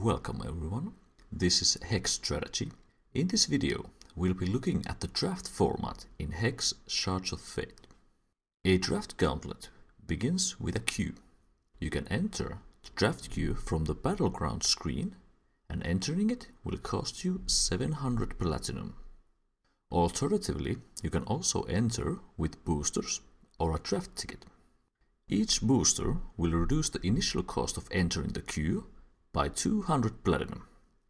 Welcome everyone, this is Hex Strategy. In this video, we'll be looking at the draft format in Hex Shards of Fate. A draft gauntlet begins with a queue. You can enter the draft queue from the battleground screen, and entering it will cost you 700 platinum. Alternatively, you can also enter with boosters or a draft ticket. Each booster will reduce the initial cost of entering the queue by 200 platinum,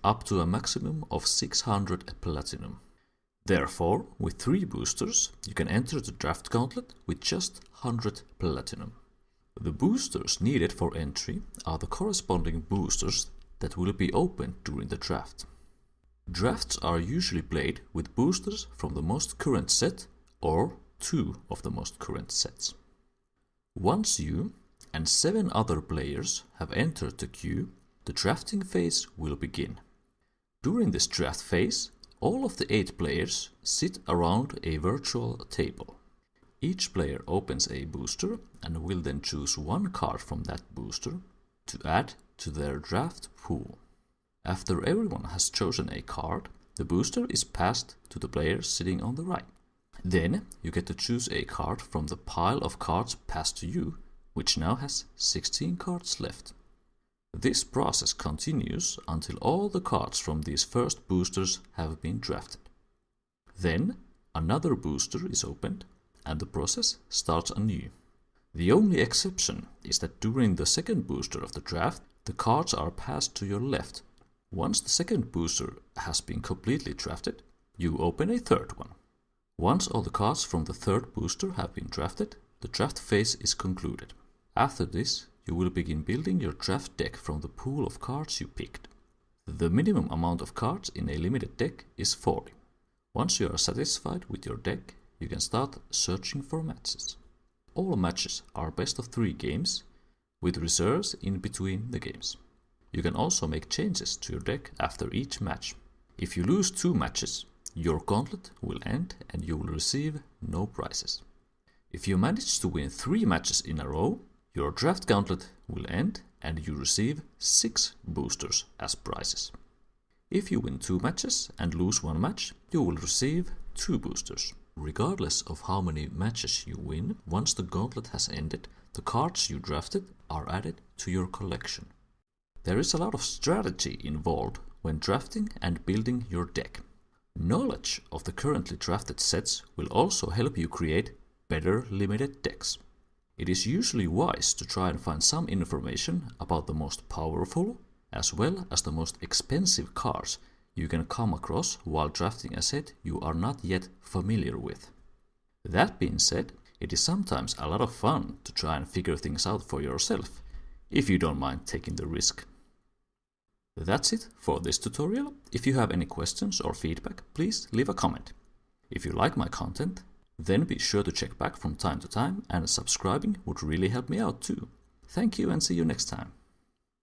up to a maximum of 600 platinum. Therefore, with 3 boosters, you can enter the draft gauntlet with just 100 platinum. The boosters needed for entry are the corresponding boosters that will be opened during the draft. Drafts are usually played with boosters from the most current set or 2 of the most current sets. Once you and 7 other players have entered the queue, the drafting phase will begin. During this draft phase, all of the 8 players sit around a virtual table. Each player opens a booster and will then choose one card from that booster to add to their draft pool. After everyone has chosen a card, the booster is passed to the player sitting on the right. Then you get to choose a card from the pile of cards passed to you, which now has 16 cards left. This process continues until all the cards from these first boosters have been drafted. Then another booster is opened and the process starts anew. The only exception is that during the second booster of the draft, the cards are passed to your left. Once the second booster has been completely drafted, you open a third one. Once all the cards from the third booster have been drafted, the draft phase is concluded. After this, you will begin building your draft deck from the pool of cards you picked. The minimum amount of cards in a limited deck is 40. Once you are satisfied with your deck, you can start searching for matches. All matches are best of 3 games, with reserves in between the games. You can also make changes to your deck after each match. If you lose 2 matches, your gauntlet will end and you will receive no prizes. If you manage to win 3 matches in a row, your draft gauntlet will end and you receive 6 boosters as prizes. If you win 2 matches and lose 1 match, you will receive 2 boosters. Regardless of how many matches you win, once the gauntlet has ended, the cards you drafted are added to your collection. There is a lot of strategy involved when drafting and building your deck. Knowledge of the currently drafted sets will also help you create better limited decks. It is usually wise to try and find some information about the most powerful as well as the most expensive cards you can come across while drafting a set you are not yet familiar with. That being said, it is sometimes a lot of fun to try and figure things out for yourself, if you don't mind taking the risk. That's it for this tutorial. If you have any questions or feedback, please leave a comment. If you like my content, then be sure to check back from time to time, and subscribing would really help me out too. Thank you and see you next time.